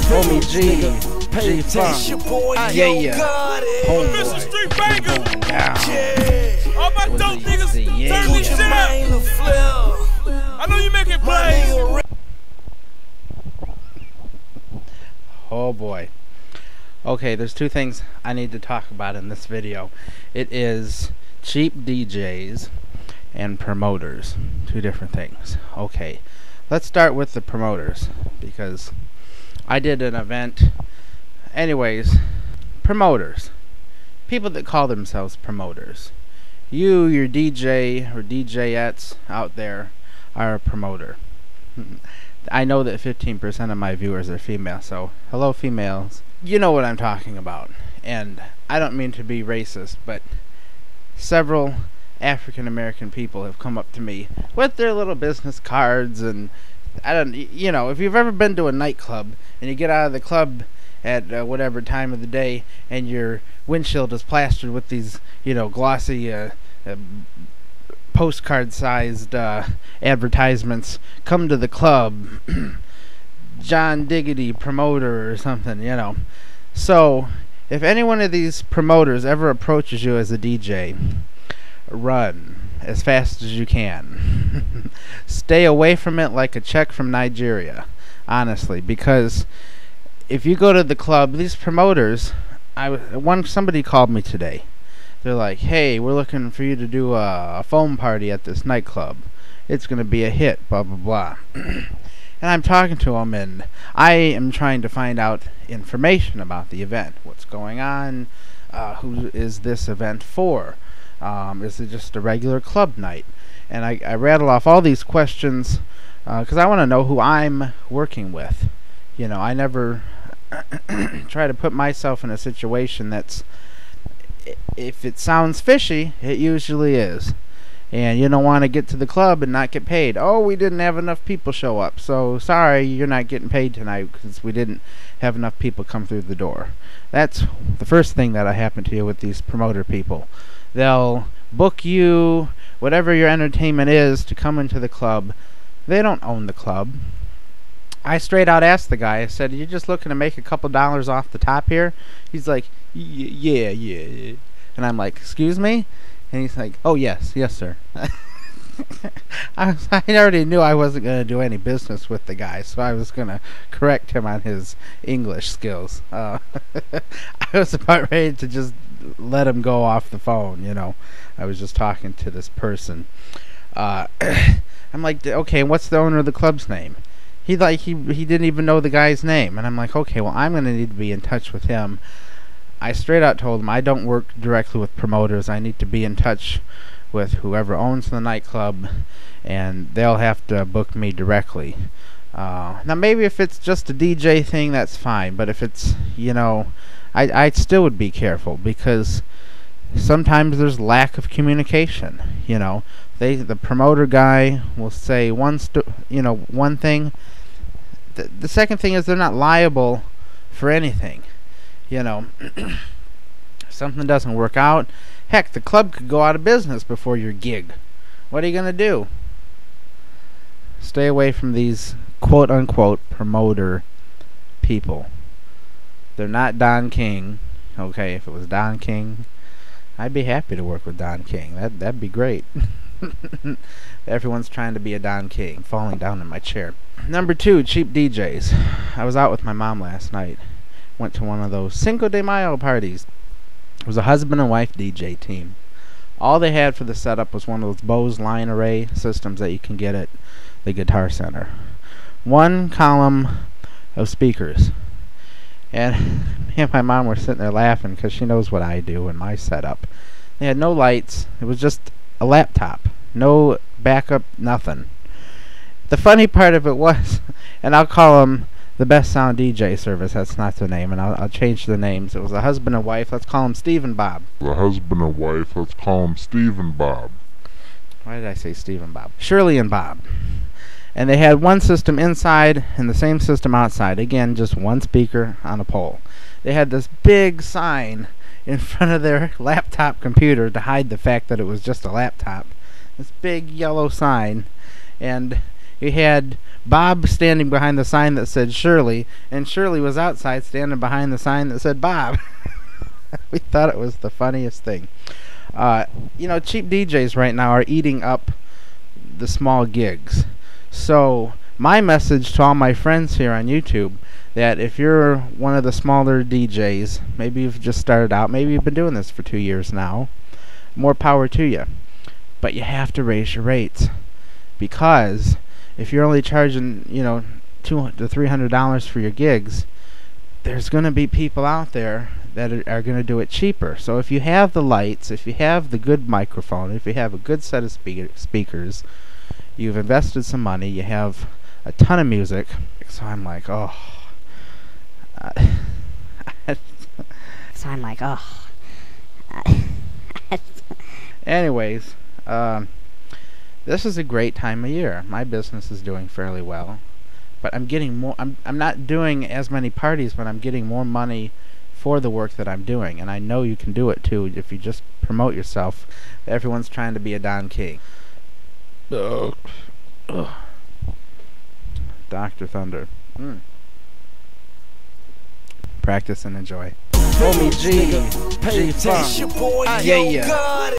Homie G, G-Funk, yeah, homeboy, going down. All my dope niggas, turn this shit up. I know you making plays. Oh boy. Okay, there's two things I need to talk about in this video. It is cheap DJs and promoters. Two different things. Okay, let's start with the promoters, because I did an event. Anyways, promoters. People that call themselves promoters. You, your DJ or DJettes out there are a promoter. I know that 15% of my viewers are female, so hello females. You know what I'm talking about. And I don't mean to be racist, but several African American people have come up to me with their little business cards, and you know, if you've ever been to a nightclub and you get out of the club at whatever time of the day and your windshield is plastered with these, you know, glossy postcard-sized advertisements, come to the club, John Diggity promoter or something, you know. So if any one of these promoters ever approaches you as a DJ, run as fast as you can. Stay away from it like a check from Nigeria, honestly, because if you go to the club, these promoters, somebody called me today. They're like, hey, we're looking for you to do a foam party at this nightclub. It's going to be a hit, blah, blah, blah. And I'm talking to them, and I am trying to find out information about the event. What's going on? Who is this event for? Is it just a regular club night? And I rattle off all these questions because I want to know who I'm working with. You know, I never try to put myself in a situation that's, if it sounds fishy, it usually is. And you don't want to get to the club and not get paid. Oh, we didn't have enough people show up, so sorry, you're not getting paid tonight because we didn't have enough people come through the door. That's the first thing that'll happen to you with these promoter people. They'll book you, whatever your entertainment is, to come into the club. They don't own the club. I straight out asked the guy, I said, you're just looking to make a couple dollars off the top here? He's like, yeah. And I'm like, excuse me? And he's like, oh, yes, sir. I already knew I wasn't going to do any business with the guy, so I was going to correct him on his English skills. I was about ready to just let him go off the phone, you know. I was just talking to this person. I'm like, okay, what's the owner of the club's name? He didn't even know the guy's name. And I'm like, okay, well, I'm going to need to be in touch with him. I straight out told him I don't work directly with promoters. I need to be in touch with whoever owns the nightclub, and they'll have to book me directly. Now maybe if it's just a DJ thing, that's fine, but if it's, you know, I still would be careful, because sometimes there's lack of communication. You know, the promoter guy will say one thing. The second thing is they're not liable for anything. You know, something doesn't work out. Heck, the club could go out of business before your gig. What are you gonna do? Stay away from these quote-unquote promoter people. They're not Don King. Okay, if it was Don King, I'd be happy to work with Don King. That'd be great. Everyone's trying to be a Don King. Falling down in my chair. Number 2, cheap DJs. I was out with my mom last night. Went to one of those Cinco de Mayo parties. It was a husband and wife DJ team. All they had for the setup was one of those Bose line array systems that you can get at the Guitar Center. One column of speakers. And me and my mom were sitting there laughing because she knows what I do in my setup. They had no lights. It was just a laptop. No backup, nothing. The funny part of it was, and I'll call them the Best Sound DJ Service, that's not the name, and I'll change the names. It was a husband and wife, let's call them Steve and Bob. The husband and wife, let's call them Steve and Bob. Why did I say Steve and Bob? Shirley and Bob. And they had one system inside and the same system outside. Again, just one speaker on a pole. They had this big sign in front of their laptop computer to hide the fact that it was just a laptop. This big yellow sign. And You had Bob standing behind the sign that said Shirley, and Shirley was outside standing behind the sign that said Bob. We thought it was the funniest thing. You know, cheap DJs right now are eating up the small gigs. So my message to all my friends here on YouTube, that if you're one of the smaller DJs, maybe you've just started out, maybe you've been doing this for 2 years now, more power to you. But you have to raise your rates, because if you're only charging, you know, $200 to $300 for your gigs, there's going to be people out there that are going to do it cheaper. So if you have the lights, if you have the good microphone, if you have a good set of speakers, you've invested some money, you have a ton of music. So I'm like, oh. Anyways, this is a great time of year. My business is doing fairly well, but I'm getting more. I'm not doing as many parties, but I'm getting more money for the work that I'm doing, and I know you can do it too if you just promote yourself. Everyone's trying to be a Don King. Dr. Thunder. Practice and enjoy. Homie G, G-Funk. Yeah.